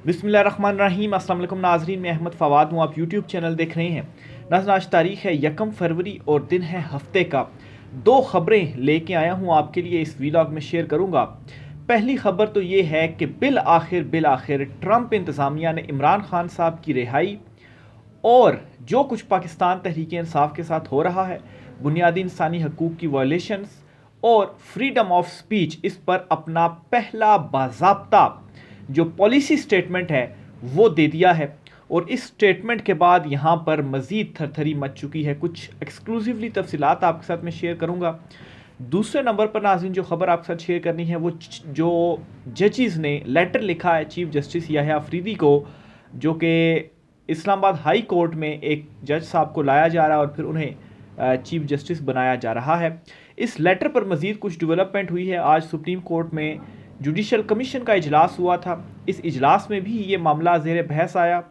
बिस्मिल्लाहिर्रहमानिर्रहीम। अस्सलाम वालेकुम नाज़रीन, मैं अहमद फ़वाद हूँ। आप यूट्यूब चैनल देख रहे हैं। नाज़रीन, आज तारीख़ है 1 फरवरी और दिन है हफ्ते का। दो ख़बरें लेके आया हूँ आपके लिए, इस व्लॉग में शेयर करूँगा। पहली ख़बर तो ये है कि बिल आखिर ट्रंप इंतज़ामिया ने इमरान खान साहब की रिहाई और जो कुछ पाकिस्तान तहरीक इंसाफ के साथ हो रहा है, बुनियादी इंसानी हकूक़ की वायलेशंस और फ्रीडम ऑफ स्पीच, इस पर अपना पहला बाज़ाब्ता जो पॉलिसी स्टेटमेंट है वो दे दिया है। और इस स्टेटमेंट के बाद यहाँ पर मज़ीद थरथरी मच चुकी है। कुछ एक्सक्लूसिवली तफसीलात आपके साथ मैं शेयर करूँगा। दूसरे नंबर पर नाज़रीन जो ख़बर आपके साथ शेयर करनी है वो जो जजेस ने लेटर लिखा है चीफ जस्टिस याह्या अफरीदी को, जो कि इस्लामाबाद हाई कोर्ट में एक जज साहब को लाया जा रहा है और फिर उन्हें चीफ जस्टिस बनाया जा रहा है। इस लेटर पर मज़ीद कुछ डेवलपमेंट हुई है। आज सुप्रीम कोर्ट में जुडिशल कमीशन का इजलास हुआ था। इस इजलास में भी ये मामला ज़ेर बहस आया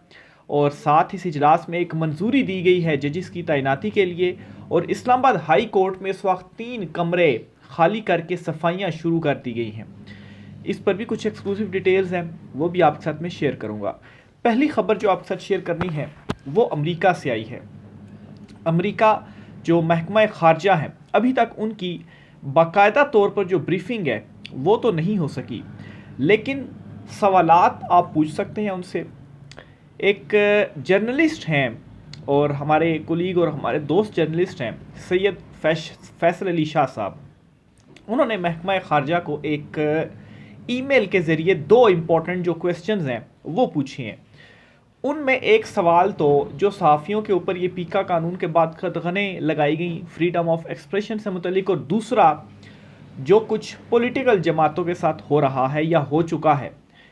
और साथ इस इजलास में एक मंजूरी दी गई है जजिस की तैनाती के लिए। और इस्लामाबाद हाई कोर्ट में इस वक्त 3 कमरे खाली करके सफाइयाँ शुरू कर दी गई हैं। इस पर भी कुछ एक्सक्लूसिव डिटेल्स हैं, वो भी आपके साथ में शेयर करूँगा। पहली खबर जो आपके साथ शेयर करनी है वो अमेरिका से आई है। अमेरिका जो महकमा खारजा है, अभी तक उनकी बाकायदा तौर पर जो ब्रीफिंग है वो तो नहीं हो सकी, लेकिन सवालात आप पूछ सकते हैं उनसे। एक जर्नलिस्ट हैं और हमारे कोलीग और हमारे दोस्त जर्नलिस्ट हैं, सैयद फैसल अली शाह साहब। उन्होंने महकमा खारजा को एक ईमेल के ज़रिए 2 इम्पॉर्टेंट जो क्वेश्चंस हैं वो पूछे हैं। उनमें एक सवाल तो जो सहाफ़ियों के ऊपर ये पीका कानून के बाद खतगने लगाई गई फ्रीडम ऑफ एक्सप्रेशन से मुतलिक, और दूसरा जो कुछ पॉलिटिकल जमातों के साथ हो रहा है या हो चुका है,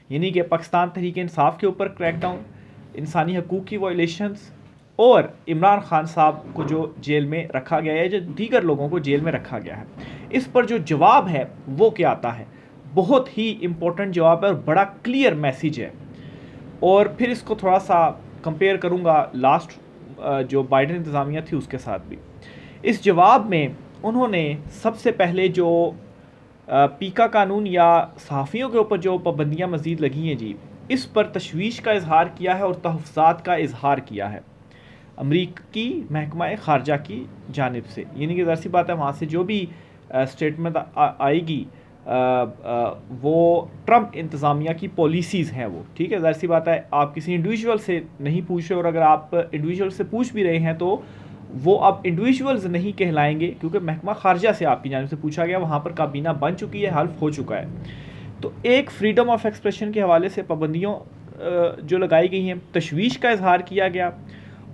यानी कि पाकिस्तान तहरीक इंसाफ के ऊपर क्रैकडाउन, इंसानी हकूक़ की वायलेशंस और इमरान खान साहब को जो जेल में रखा गया है, जो दीगर लोगों को जेल में रखा गया है। इस पर जो जवाब है वो क्या आता है, बहुत ही इम्पोर्टेंट जवाब है और बड़ा क्लियर मैसेज है। और फिर इसको थोड़ा सा कंपेयर करूँगा लास्ट जो बाइडेन इंतज़ामिया थी उसके साथ भी। इस जवाब में उन्होंने सबसे पहले जो पीका कानून या सहाफ़ियों के ऊपर जो पाबंदियाँ मज़ीद लगी हैं जी, इस पर तशवीश का इजहार किया है और तहफ़्फ़ुज़ात का इजहार किया है अमरीकी महकमा खारजा की जानिब से। यानी कि ज़ाहिर सी बात है वहाँ से जो भी स्टेटमेंट आएगी वो ट्रंप इंतज़ामिया की पॉलिसीज़ हैं वो, ठीक है। ज़ाहिर सी बात है आप किसी इंडिविजुअल से नहीं पूछ रहे, और अगर आप इंडिविजुअल से पूछ भी रहे हैं तो वो अब इंडिविजुअल्स नहीं कहलाएंगे, क्योंकि महकमा खारजा से आपकी जानिब से पूछा गया, वहाँ पर काबीना बन चुकी है, हल्फ हो चुका है। तो एक फ्रीडम ऑफ एक्सप्रेशन के हवाले से पाबंदियों जो लगाई गई हैं, तशवीश का इजहार किया गया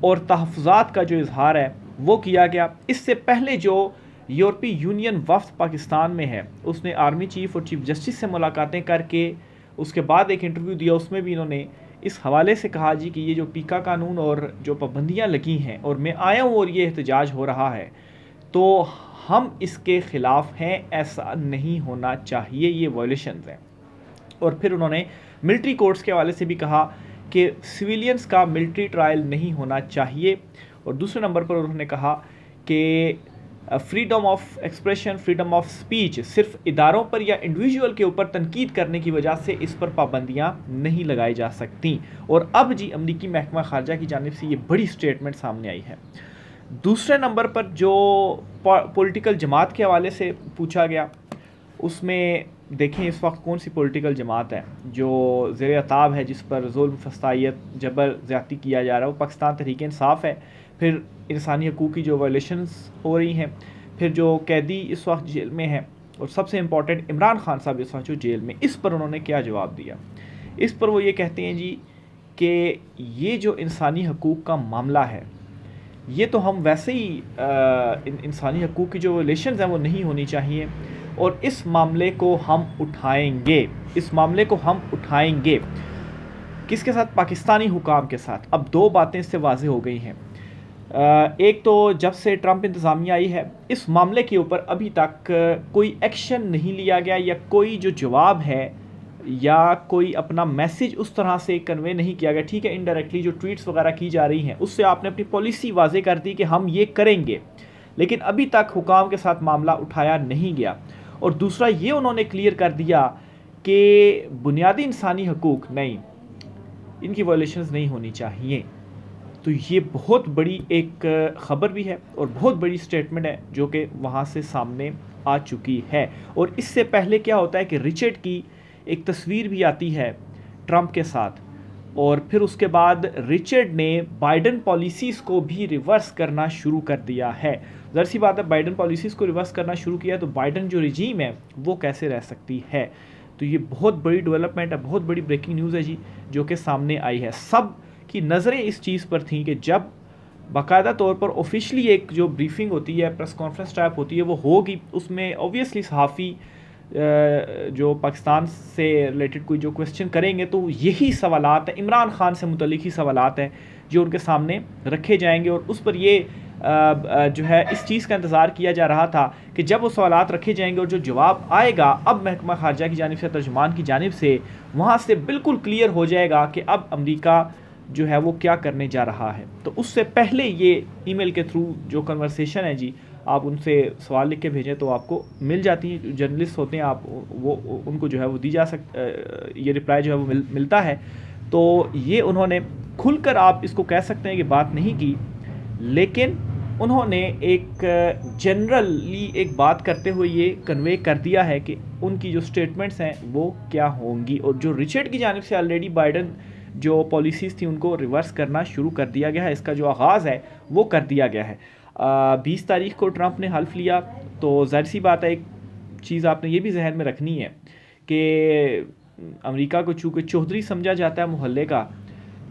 और तहफ़्फ़ुज़ात का जो इजहार है वो किया गया। इससे पहले जो यूरोपीय यूनियन वफ़द पाकिस्तान में है, उसने आर्मी चीफ़ और चीफ जस्टिस से मुलाकातें करके उसके बाद एक इंटरव्यू दिया, उसमें भी इन्होंने इस हवाले से कहा जी कि ये जो पीका कानून और जो पाबंदियाँ लगी हैं और मैं आया हूँ और ये एहतजाज हो रहा है, तो हम इसके ख़िलाफ़ हैं, ऐसा नहीं होना चाहिए, ये वायलेशंस हैं। और फिर उन्होंने मिलिट्री कोर्ट्स के हवाले से भी कहा कि सिविलियंस का मिलिट्री ट्रायल नहीं होना चाहिए। और दूसरे नंबर पर उन्होंने कहा कि freedom of expression, freedom of speech सिर्फ इदारों पर या इंडिविजुअल के ऊपर तनकीद करने की वजह से इस पर पाबंदियां नहीं लगाई जा सकती। और अब जी अमरीकी महकमा खारजा की जानिब से ये बड़ी स्टेटमेंट सामने आई है। दूसरे नंबर पर जो पॉलिटिकल जमात के हवाले से पूछा गया, उसमें देखें इस वक्त कौन सी पॉलिटिकल जमात है जो ज़ेर अताब है, जिस पर जुल्म, फसाइयत, जबर ज़्यादती किया जा रहा है, वो पाकिस्तान तहरीक इंसाफ है। फिर इंसानी हकूक़ की जो वायलेशंस हो रही हैं, फिर जो कैदी इस वक्त जेल में हैं, और सबसे इम्पॉर्टेंट इमरान खान साहब इस वक्त जो जेल में, इस पर उन्होंने क्या जवाब दिया। इस पर वो ये कहते हैं जी कि ये जो इंसानी हकूक़ का मामला है, ये तो हम वैसे ही इंसानी हकूक़ की जो वायलेशंस हैं वो नहीं होनी चाहिए, और इस मामले को हम उठाएंगे, इस मामले को हम उठाएंगे। किसके साथ? पाकिस्तानी हुकाम के साथ। अब 2 बातें इससे वाज़ेह हो गई हैं। एक तो जब से ट्रंप इंतज़ामिया आई है, इस मामले के ऊपर अभी तक कोई एक्शन नहीं लिया गया, या कोई जो जवाब है या कोई अपना मैसेज उस तरह से कन्वे नहीं किया गया। ठीक है, इनडायरेक्टली जो ट्वीट्स वगैरह की जा रही हैं उससे आपने अपनी पॉलिसी वाज़ेह कर दी कि हम ये करेंगे, लेकिन अभी तक हुकाम के साथ मामला उठाया नहीं गया। और दूसरा ये उन्होंने क्लियर कर दिया कि बुनियादी इंसानी हकूक़ नहीं, इनकी वायलेशंस नहीं होनी चाहिए। तो ये बहुत बड़ी एक ख़बर भी है और बहुत बड़ी स्टेटमेंट है जो कि वहाँ से सामने आ चुकी है। और इससे पहले क्या होता है कि रिचर्ड की एक तस्वीर भी आती है ट्रंप के साथ, और फिर उसके बाद रिचर्ड ने बाइडन पॉलिसीज़ को भी रिवर्स करना शुरू कर दिया है। ज़ाहिर सी बात है, बाइडन पॉलिसीज़ को रिवर्स करना शुरू किया तो बाइडन जो रिजीम है वो कैसे रह सकती है। तो ये बहुत बड़ी डेवलपमेंट है, बहुत बड़ी ब्रेकिंग न्यूज़ है जी जो कि सामने आई है। सब की नज़रें इस चीज़ पर थी कि जब बाकायदा तौर पर ऑफिशियली एक जो ब्रीफिंग होती है, प्रेस कॉन्फ्रेंस टाइप होती है, वो होगी, उसमें ऑब्वियसली सहाफ़ी जो पाकिस्तान से रिलेटेड कोई जो क्वेश्चन करेंगे तो यही सवालात हैं, इमरान खान से मुतल्लिक ही सवालात हैं जो उनके सामने रखे जाएंगे। और उस पर ये जो है इस चीज़ का इंतज़ार किया जा रहा था कि जब वो सवालात रखे जाएंगे और जो जवाब आएगा अब महकमा खारजा की जानिब से, तर्जुमान की जानिब से, वहाँ से बिल्कुल क्लियर हो जाएगा कि अब अमेरिका जो है वो क्या करने जा रहा है। तो उससे पहले ये ईमेल के थ्रू जो कन्वर्सेशन है जी, आप उनसे सवाल लिख के भेजें तो आपको मिल जाती हैं। जर्नलिस्ट होते हैं, आप वो उनको जो है वो दी जा ये रिप्लाई जो है वो मिलता है। तो ये उन्होंने खुलकर, आप इसको कह सकते हैं कि बात नहीं की, लेकिन उन्होंने एक जनरली एक बात करते हुए ये कन्वे कर दिया है कि उनकी जो स्टेटमेंट्स हैं वो क्या होंगी। और जो रिचर्ड की जानिब से ऑलरेडी बाइडन जो पॉलिसीज़ थी उनको रिवर्स करना शुरू कर दिया गया है, इसका जो आगाज़ है वो कर दिया गया है। 20 तारीख को ट्रंप ने हल्फ लिया, तो ज़ाहिर सी बात है एक चीज़ आपने ये भी जहन में रखनी है कि अमेरिका को चूँकि चौधरी समझा जाता है मोहल्ले का,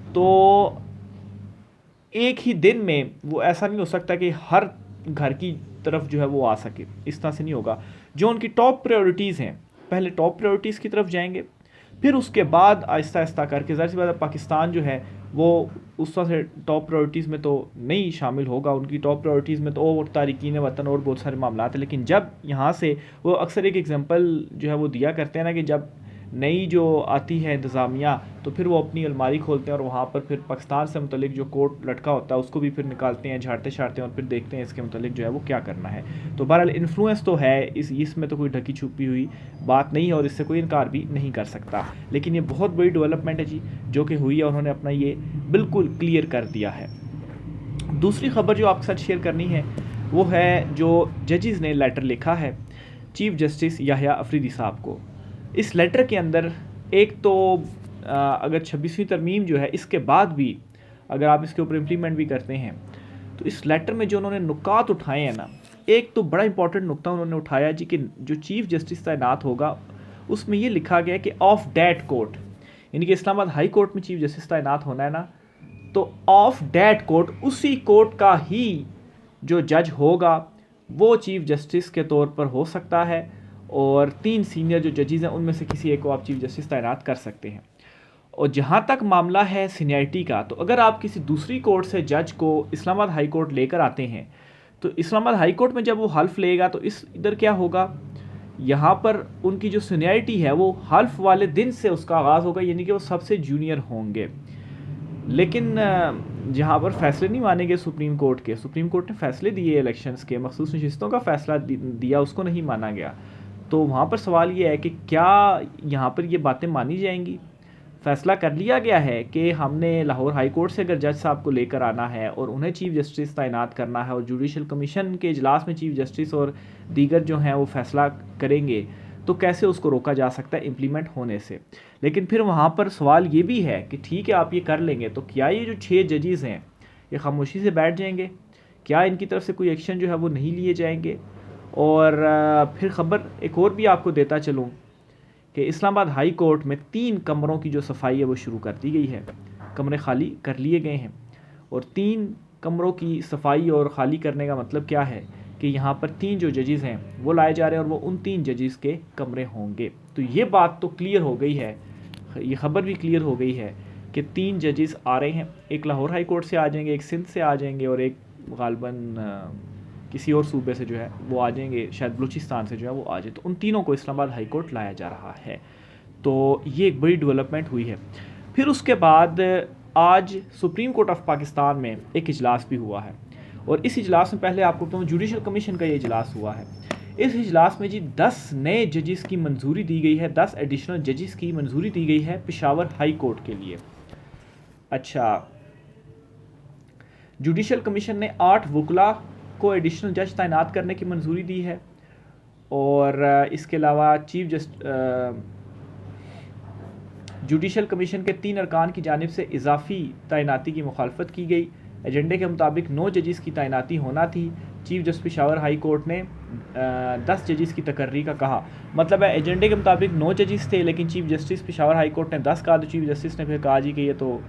तो एक ही दिन में वो ऐसा नहीं हो सकता कि हर घर की तरफ जो है वो आ सके, इस तरह से नहीं होगा। जो उनकी टॉप प्रायोरिटीज़ हैं, पहले टॉप प्रायोरिटीज़ की तरफ जाएंगे, फिर उसके बाद आहिस्ता आहिस्ता करके, ज़ाहिर सी बात है पाकिस्तान जो है वो उस तरह से टॉप प्रायोरिटीज़ में तो नहीं शामिल होगा। उनकी टॉप प्रायोरिटीज़ में तो और तारिकीन वतन और बहुत सारे मामला हैं। लेकिन जब यहाँ से वो अक्सर एक एग्जांपल जो है वो दिया करते हैं ना कि जब नई जो आती है इंतज़ामिया, तो फिर वो अपनी अलमारी खोलते हैं और वहाँ पर फिर पाकिस्तान से मुतल्लिक जो कोट लटका होता है उसको भी फिर निकालते हैं, झाड़ते छाड़ते हैं और फिर देखते हैं इसके मुतल्लिक जो है वो क्या करना है। तो बहरहाल इन्फ्लुएंस तो है, इसमें तो कोई ढकी छुपी हुई बात नहीं है और इससे कोई इनकार भी नहीं कर सकता। लेकिन ये बहुत बड़ी डेवलपमेंट है जी जो कि हुई है, उन्होंने अपना ये बिल्कुल क्लियर कर दिया है। दूसरी खबर जो आपके साथ शेयर करनी है वो है जो जजेस ने लेटर लिखा है चीफ जस्टिस याह्या अफरीदी साहब को। इस लेटर के अंदर एक तो अगर 26वीं तरमीम जो है इसके बाद भी अगर आप इसके ऊपर इम्प्लीमेंट भी करते हैं तो इस लेटर में जो उन्होंने नुकात उठाए हैं ना, एक तो बड़ा इंपॉर्टेंट नुक्ता उन्होंने उठाया जी कि जो चीफ जस्टिस तैनात होगा उसमें ये लिखा गया है कि ऑफ डैट कोर्ट, यानी कि इस्लामाबाद हाई कोर्ट में चीफ जस्टिस तैनात होना है ना, तो ऑफ डैट कोर्ट उसी कोर्ट का ही जो जज होगा वो चीफ जस्टिस के तौर पर हो सकता है और 3 सीनियर जो जजेस हैं उनमें से किसी एक को आप चीफ जस्टिस तैनात कर सकते हैं। और जहाँ तक मामला है सीनियरिटी का, तो अगर आप किसी दूसरी कोर्ट से जज को इस्लामाबाद हाई कोर्ट लेकर आते हैं तो इस्लामाबाद हाई कोर्ट में जब वो हल्फ लेगा तो इधर क्या होगा, यहाँ पर उनकी जो सीनियरिटी है वो हल्फ वाले दिन से उसका आगाज़ होगा, यानी कि वो सबसे जूनियर होंगे। लेकिन जहाँ पर फैसले नहीं मानेंगे सुप्रीम कोर्ट के, सुप्रीम कोर्ट ने फैसले दिए इलेक्शंस के, मखसूस नशिस्तों का फैसला दिया, उसको नहीं माना गया। तो वहाँ पर सवाल ये है कि क्या यहाँ पर ये बातें मानी जाएंगी। फ़ैसला कर लिया गया है कि हमने लाहौर हाई कोर्ट से अगर जज साहब को लेकर आना है और उन्हें चीफ जस्टिस तैनात करना है और जुडिशल कमीशन के इजलास में चीफ जस्टिस और दीगर जो हैं वो फ़ैसला करेंगे, तो कैसे उसको रोका जा सकता है इम्प्लीमेंट होने से। लेकिन फिर वहाँ पर सवाल ये भी है कि ठीक है आप ये कर लेंगे, तो क्या ये जो 6 जजेस हैं ये खामोशी से बैठ जाएंगे, क्या इनकी तरफ से कोई एक्शन जो है वो नहीं लिए जाएंगे। और फिर ख़बर एक और भी आपको देता चलूँ कि इस्लामाबाद हाई कोर्ट में 3 कमरों की जो सफाई है वो शुरू कर दी गई है, कमरे खाली कर लिए गए हैं। और 3 कमरों की सफाई और ख़ाली करने का मतलब क्या है कि यहाँ पर 3 जो जजेस हैं वो लाए जा रहे हैं और वो उन 3 जजेस के कमरे होंगे। तो ये बात तो क्लियर हो गई है, ये ख़बर भी क्लियर हो गई है कि 3 जजेस आ रहे हैं, एक लाहौर हाई कोर्ट से आ जाएंगे, एक सिंध से आ जाएंगे और एक गालबन किसी और सूबे से जो है वो आ जाएंगे, शायद बलूचिस्तान से जो है वो आ जाए। तो उन तीनों को इस्लामाबाद हाई कोर्ट लाया जा रहा है। तो ये एक बड़ी डेवलपमेंट हुई है। फिर उसके बाद आज सुप्रीम कोर्ट ऑफ पाकिस्तान में एक इजलास भी हुआ है और इस इजलास में पहले आपको बताऊँ जुडिशल कमीशन का ये इजलास हुआ है। इस इजलास में जी 10 नए जजेस की मंजूरी दी गई है, 10 एडिशनल जजेस की मंजूरी दी गई है पेशावर हाई कोर्ट के लिए। अच्छा, जुडिशल कमीशन ने 8 वकला को एडिशनल जज तैनात करने की मंजूरी दी है। और इसके अलावा जुडिशल कमीशन के 3 अरकान की जानिब से इजाफी तैनाती की मुखालफत की गई। एजेंडे के मुताबिक 9 जजिस की तैनाती होना थी। Chief justice Peshawar high court ने 10 जजिस की तकर्री का कहा। मतलब है एजेंडे के मुताबिक 9 जजिस थे, लेकिन chief justice Peshawar high court ने 10 कहा, तो चीफ जस्टिस ने फिर कहा जी कि ये तो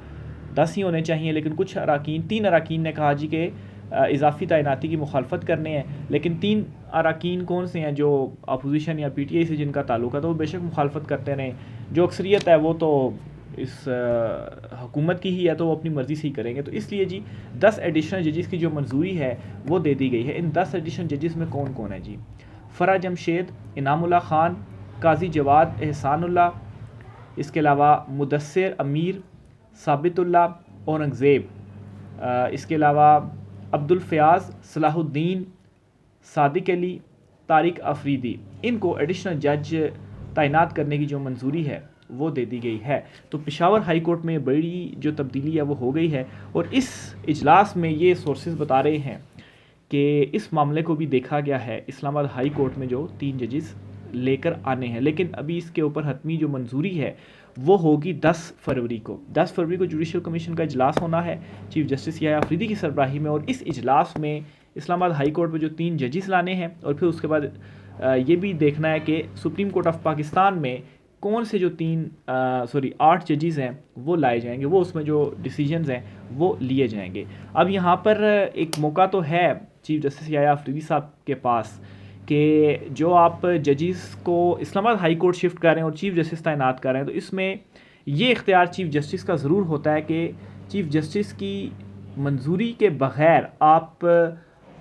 10 ही होने चाहिए। लेकिन कुछ अराकीन 3 अराकीन ने कहा जी कि इजाफी तैनाती की मुखालफत करने हैं। लेकिन 3 अराकीन कौन से हैं जो अपोजिशन या PTI से जिनका ताल्लुक है, तो वो बेशक मुखालफत करते रहें। जो अक्सरियत है वो तो इस हुकूमत की ही है, तो वो अपनी मर्ज़ी से ही करेंगे। तो इसलिए जी 10 एडिशनल जजिस की जो मंजूरी है वो दे दी गई है। इन 10 एडिशनल जजिस में कौन कौन है जी? फ़रा जमशेद, इनामुल्लाह ख़ान, काजी जवाद एहसानुल्लाह, इसके अलावा मुदस्सिर अमीर, साबितुल्लाह, औरंगज़ेब, इसके अलावा अब्दुल फ़याज़, सलाहुद्दीन, सादिक अली, तारिक अफरीदी, इनको एडिशनल जज तैनात करने की जो मंजूरी है वो दे दी गई है। तो पेशावर हाई कोर्ट में बड़ी जो तब्दीली है वो हो गई है। और इस इजलास में ये सोर्सेज बता रहे हैं कि इस मामले को भी देखा गया है इस्लामाबाद हाई कोर्ट में जो 3 जजिस लेकर आने हैं। लेकिन अभी इसके ऊपर हतमी जो मंजूरी है वो होगी 10 फरवरी को। 10 फरवरी को जुडिशल कमीशन का इजलास होना है चीफ जस्टिस याह्या अफरीदी की सरबराही में। और इस इजलास में इस्लामाबाद हाई कोर्ट में जो 3 जजिस लाने हैं, और फिर उसके बाद ये भी देखना है कि सुप्रीम कोर्ट ऑफ पाकिस्तान में कौन से जो 8 जजिस हैं वो लाए जाएंगे, वो उसमें जो डिसीजंस हैं वो लिए जाएंगे। अब यहाँ पर एक मौका तो है चीफ जस्टिस याह्या अफरीदी साहब के पास कि जो आप जजिस को इस्लामाबाद हाई कोर्ट शिफ्ट कर रहे हैं और चीफ जस्टिस तैनात कर रहे हैं, तो इसमें ये इख्तियार चीफ जस्टिस का ज़रूर होता है कि चीफ जस्टिस की मंजूरी के बग़ैर आप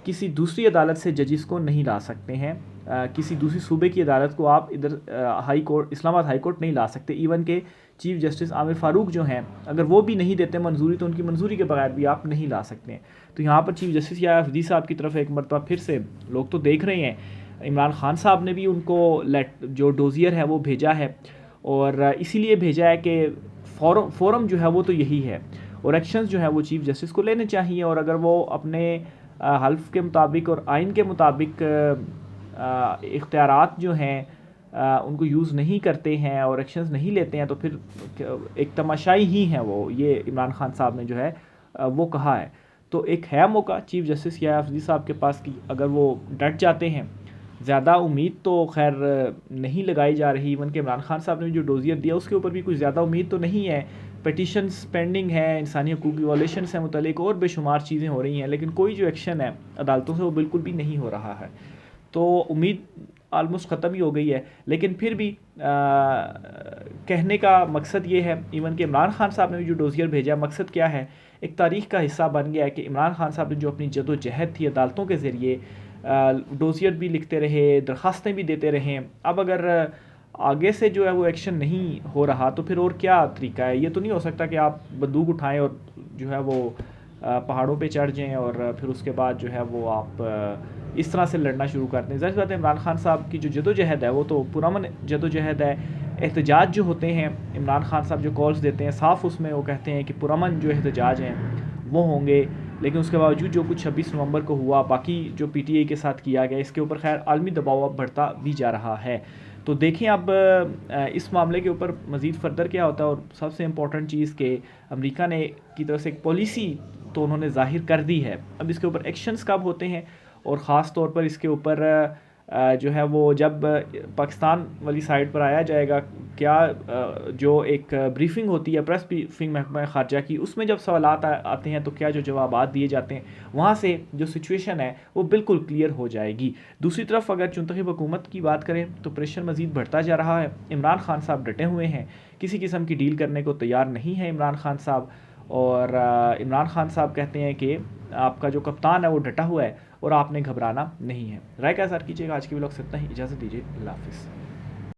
किसी दूसरी अदालत से जजिस को नहीं ला सकते हैं। किसी दूसरी सूबे की अदालत को आप इधर high court Islamabad high court नहीं ला सकते। इवन के चीफ जस्टिस आमिर फ़ारूक जो हैं, अगर वो भी नहीं देते मंजूरी, तो उनकी मंजूरी के बगैर भी आप नहीं ला सकते हैं। तो यहाँ पर चीफ जस्टिस याह्या अफरीदी साहब की तरफ एक मरतबा फिर से लोग तो देख रहे हैं, इमरान खान साहब ने भी उनको जो डोजियर है वो भेजा है, और इसीलिए भेजा है कि फ़ोरम जो है वो तो यही है, और एक्शंस जो है वो चीफ जस्टिस को लेने चाहिए। और अगर वो अपने हल्फ के मुताबिक और आइन के मुताबिक इख्तियारात जो हैं उनको यूज़ नहीं करते हैं और एक्शंस नहीं लेते हैं, तो फिर एक तमाशाई ही हैं वो। ये इमरान खान साहब ने जो है वो कहा है। तो एक है मौका चीफ जस्टिस याह्या अफरीदी साहब के पास कि अगर वो डट जाते हैं, ज़्यादा उम्मीद तो खैर नहीं लगाई जा रही। इवन के इमरान खान साहब ने जो डोजियर दिया उसके ऊपर भी कुछ ज़्यादा उम्मीद तो नहीं है। पटिशन्स पेंडिंग है, इंसानी हकूक़ की वॉलेशन से मुतल्लिक और बेशुमार चीज़ें हो रही हैं, लेकिन कोई जो एक्शन है अदालतों से वो बिल्कुल भी नहीं हो रहा है। तो उम्मीद आलमोस्ट ख़त्म ही हो गई है। लेकिन फिर भी कहने का मकसद ये है, इवन कि इमरान खान साहब ने भी जो डोजियर भेजा, मकसद क्या है, एक तारीख़ का हिस्सा बन गया है कि इमरान खान साहब ने जो अपनी जदोजहद थी अदालतों के ज़रिए, डोजियर भी लिखते रहे, दरख्वास्तें भी देते रहें। अब अगर आगे से जो है वो एक्शन नहीं हो रहा, तो फिर और क्या तरीका है? ये तो नहीं हो सकता कि आप बंदूक उठाएं और जो है वो पहाड़ों पे चढ़ जाएं और फिर उसके बाद जो है वो आप इस तरह से लड़ना शुरू कर दें। ज़ाहिर बात है इमरान खान साहब की जो जदोजहद है वो तो पुरअमन जदोजहद है। एहतजाज जो होते हैं, इमरान खान साहब जो कॉल्स देते हैं, साफ़ उसमें वो कहते हैं कि पुरअमन जो एहतजाज हैं वो होंगे। लेकिन उसके बावजूद जो कुछ 26 नवंबर को हुआ, बाकी जो PTI के साथ किया गया, इसके ऊपर खैर आलमी दबाव अब बढ़ता भी जा रहा है। तो देखें अब इस मामले के ऊपर मज़ीद फ़र्दर क्या होता है। और सबसे इम्पॉर्टेंट चीज़ कि अमेरिका ने की तरफ से एक पॉलिसी तो उन्होंने ज़ाहिर कर दी है, अब इसके ऊपर एक्शंस कब होते हैं, और ख़ास तौर पर इसके ऊपर जो है वो जब पाकिस्तान वाली साइड पर आया जाएगा, क्या जो एक ब्रीफिंग होती है, प्रेस ब्रीफिंग महकमा ख़ारजा की, उसमें जब सवालात आते हैं तो क्या जो जवाबात दिए जाते हैं, वहाँ से जो सिचुएशन है वो बिल्कुल क्लियर हो जाएगी। दूसरी तरफ अगर चुनतखब हुकूमत की बात करें तो प्रेशर मज़ीद बढ़ता जा रहा है। इमरान खान साहब डटे हुए हैं, किसी किस्म की डील करने को तैयार नहीं है इमरान खान साहब। और इमरान खान साहब कहते हैं कि आपका जो कप्तान है वो डटा हुआ है और आपने घबराना नहीं है। राय का इज़हार कीजिएगा। आज की व्लॉग से इतना ही, इजाज़त दीजिए, अल्लाह हाफ़िज़।